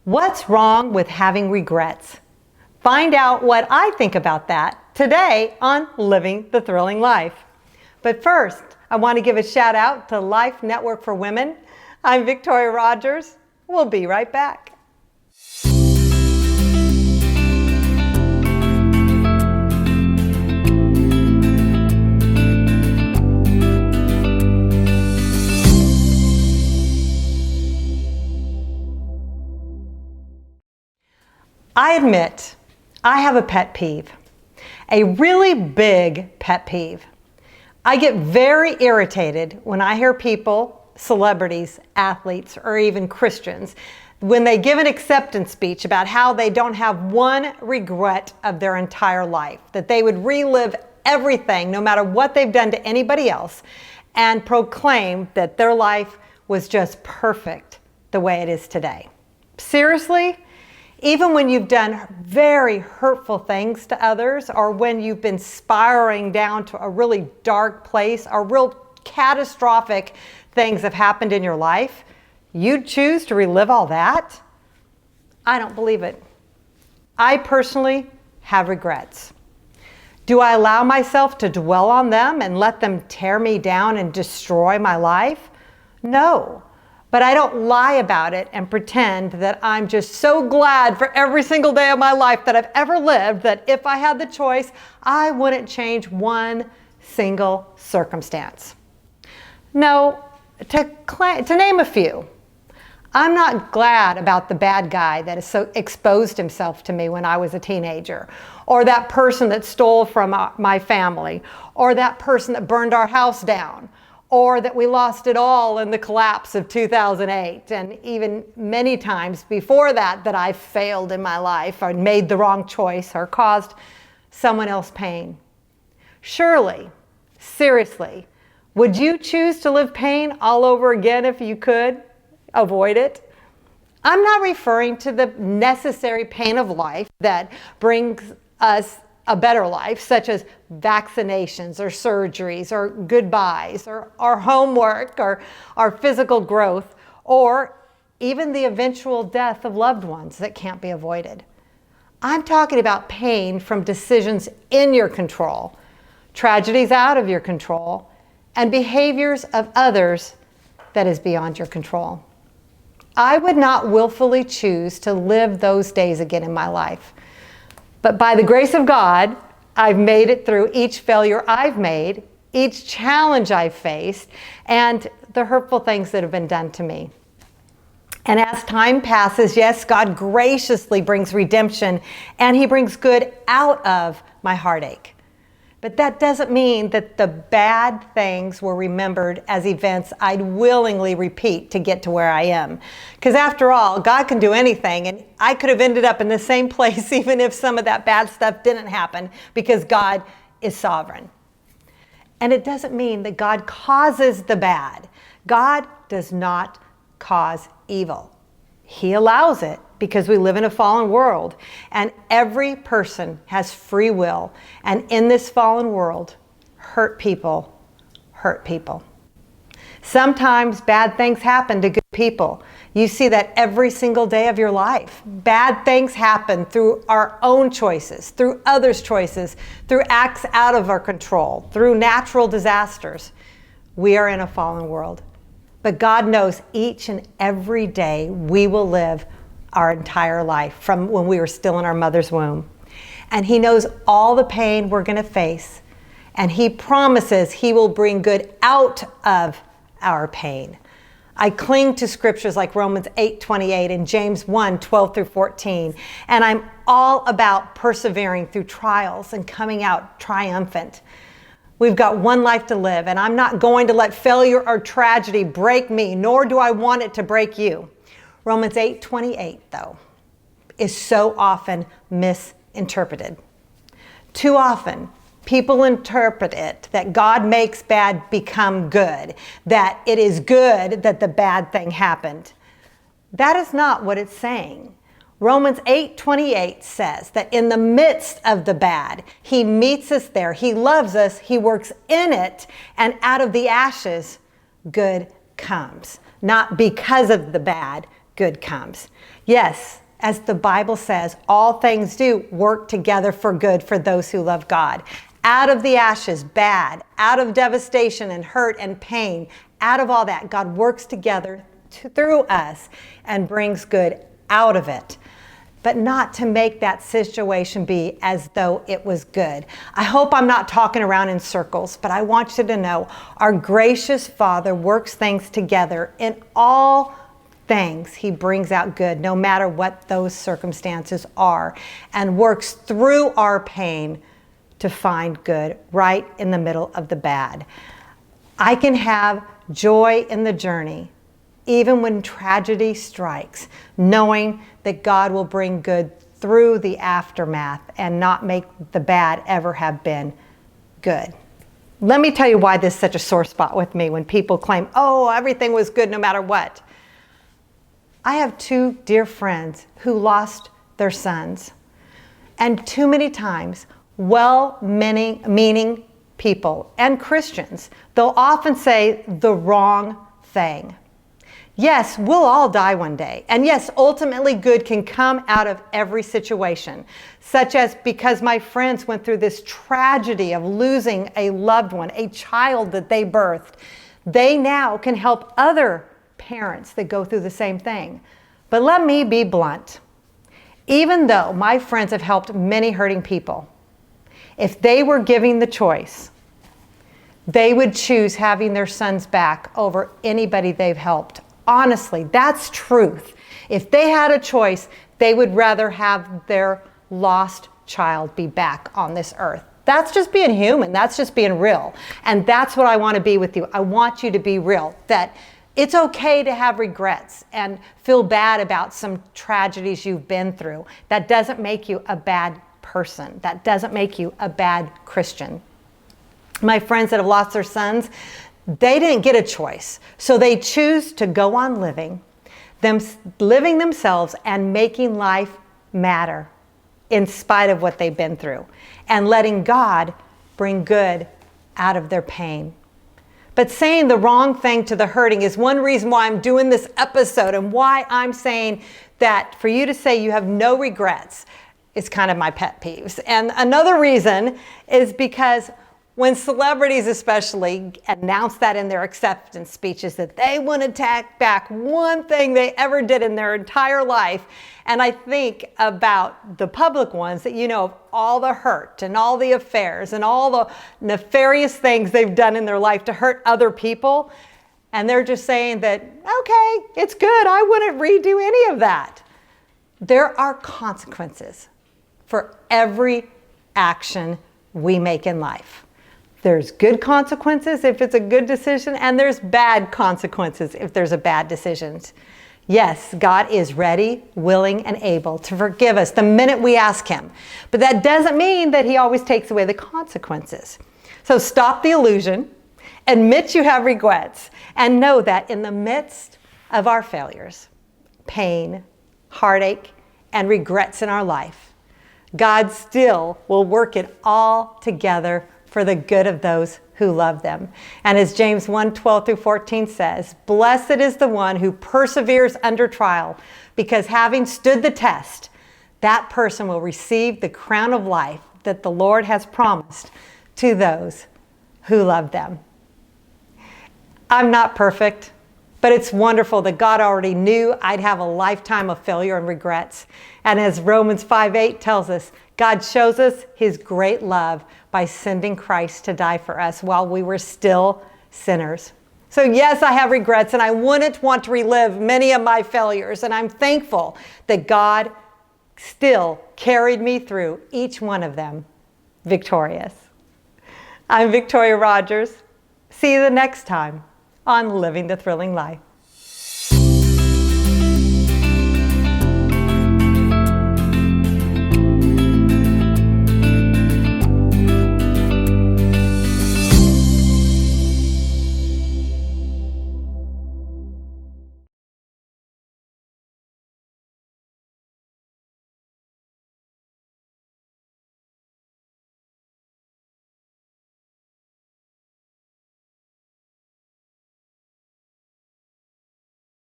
What's wrong with having regrets? Find out what I think about that today on Living the Thrilling Life. But first, I want to give a shout out to Life Network for Women. I'm Victorya Rogers. We'll be right back. I admit, I have a pet peeve, a really big pet peeve. I get very irritated when I hear people, celebrities, athletes, or even Christians, when they give an acceptance speech about how they don't have one regret of their entire life, that they would relive everything, no matter what they've done to anybody else, and proclaim that their life was just perfect the way it is today. Seriously? Even when you've done very hurtful things to others, or when you've been spiraling down to a really dark place, or real catastrophic things have happened in your life, you'd choose to relive all that? I don't believe it. I personally have regrets. Do I allow myself to dwell on them and let them tear me down and destroy my life? No. But I don't lie about it and pretend that I'm just so glad for every single day of my life that I've ever lived that if I had the choice, I wouldn't change one single circumstance. No, to name a few, I'm not glad about the bad guy that has so exposed himself to me when I was a teenager, or that person that stole from my family, or that person that burned our house down, or that we lost it all in the collapse of 2008, and even many times before that I failed in my life or made the wrong choice or caused someone else pain. Surely, seriously, would you choose to live pain all over again if you could avoid it? I'm not referring to the necessary pain of life that brings us a better life, such as vaccinations or surgeries or goodbyes or our homework or our physical growth, or even the eventual death of loved ones that can't be avoided. I'm talking about pain from decisions in your control, tragedies out of your control, and behaviors of others that is beyond your control. I would not willfully choose to live those days again in my life. But by the grace of God, I've made it through each failure I've made, each challenge I've faced, and the hurtful things that have been done to me. And as time passes, yes, God graciously brings redemption, and He brings good out of my heartache. But that doesn't mean that the bad things were remembered as events I'd willingly repeat to get to where I am. Because after all, God can do anything, and I could have ended up in the same place even if some of that bad stuff didn't happen, because God is sovereign. And it doesn't mean that God causes the bad. God does not cause evil. He allows it because we live in a fallen world, and every person has free will. And in this fallen world, hurt people hurt people. Sometimes bad things happen to good people. You see that every single day of your life. Bad things happen through our own choices, through others' choices, through acts out of our control, through natural disasters. We are in a fallen world. But God knows each and every day we will live our entire life from when we were still in our mother's womb. And He knows all the pain we're going to face. And He promises He will bring good out of our pain. I cling to scriptures like Romans 8:28 and James 1:12 through 14. And I'm all about persevering through trials and coming out triumphant. We've got one life to live, and I'm not going to let failure or tragedy break me, nor do I want it to break you. Romans 8:28, though, is so often misinterpreted. Too often, people interpret it that God makes bad become good, that it is good that the bad thing happened. That is not what it's saying. Romans 8:28 says that in the midst of the bad, He meets us there. He loves us. He works in it, and out of the ashes, good comes. Not because of the bad, good comes. Yes, as the Bible says, all things do work together for good for those who love God. Out of the ashes, bad, out of devastation and hurt and pain, out of all that, God works together through us and brings good out of it, but not to make that situation be as though it was good. I hope I'm not talking around in circles, but I want you to know our gracious Father works things together in all things. He brings out good no matter what those circumstances are, and works through our pain to find good right in the middle of the bad. I can have joy in the journey, even when tragedy strikes, knowing that God will bring good through the aftermath and not make the bad ever have been good. Let me tell you why this is such a sore spot with me when people claim, oh, everything was good no matter what. I have two dear friends who lost their sons. And too many times, well-meaning people and Christians, they'll often say the wrong thing. Yes, we'll all die one day. And yes, ultimately good can come out of every situation, such as because my friends went through this tragedy of losing a loved one, a child that they birthed. They now can help other parents that go through the same thing. But let me be blunt. Even though my friends have helped many hurting people, if they were given the choice, they would choose having their sons back over anybody they've helped. Honestly, that's truth. If they had a choice, they would rather have their lost child be back on this earth. That's just being human. That's just being real. And that's what I want to be with you. I want you to be real, that it's okay to have regrets and feel bad about some tragedies you've been through. That doesn't make you a bad person. That doesn't make you a bad Christian. My friends that have lost their sons, they didn't get a choice. So they choose to go on living themselves and making life matter in spite of what they've been through, and letting God bring good out of their pain. But saying the wrong thing to the hurting is one reason why I'm doing this episode, and why I'm saying that for you to say you have no regrets is kind of my pet peeves. And another reason is because when celebrities especially announce that in their acceptance speeches, that they want to take back one thing they ever did in their entire life, and I think about the public ones that of all the hurt and all the affairs and all the nefarious things they've done in their life to hurt other people, and they're just saying that, okay, it's good, I wouldn't redo any of that. There are consequences for every action we make in life. There's good consequences if it's a good decision, and there's bad consequences if there's a bad decision. Yes, God is ready, willing, and able to forgive us the minute we ask Him. But that doesn't mean that He always takes away the consequences. So stop the illusion, admit you have regrets, and know that in the midst of our failures, pain, heartache, and regrets in our life, God still will work it all together for the good of those who love them. And as James 1:12-14 says, blessed is the one who perseveres under trial, because having stood the test, that person will receive the crown of life that the Lord has promised to those who love them. I'm not perfect, but it's wonderful that God already knew I'd have a lifetime of failure and regrets. And as Romans 5:8 tells us, God shows us His great love by sending Christ to die for us while we were still sinners. So yes, I have regrets, and I wouldn't want to relive many of my failures. And I'm thankful that God still carried me through each one of them victorious. I'm Victorya Rogers. See you the next time on Living the Thrilling Life.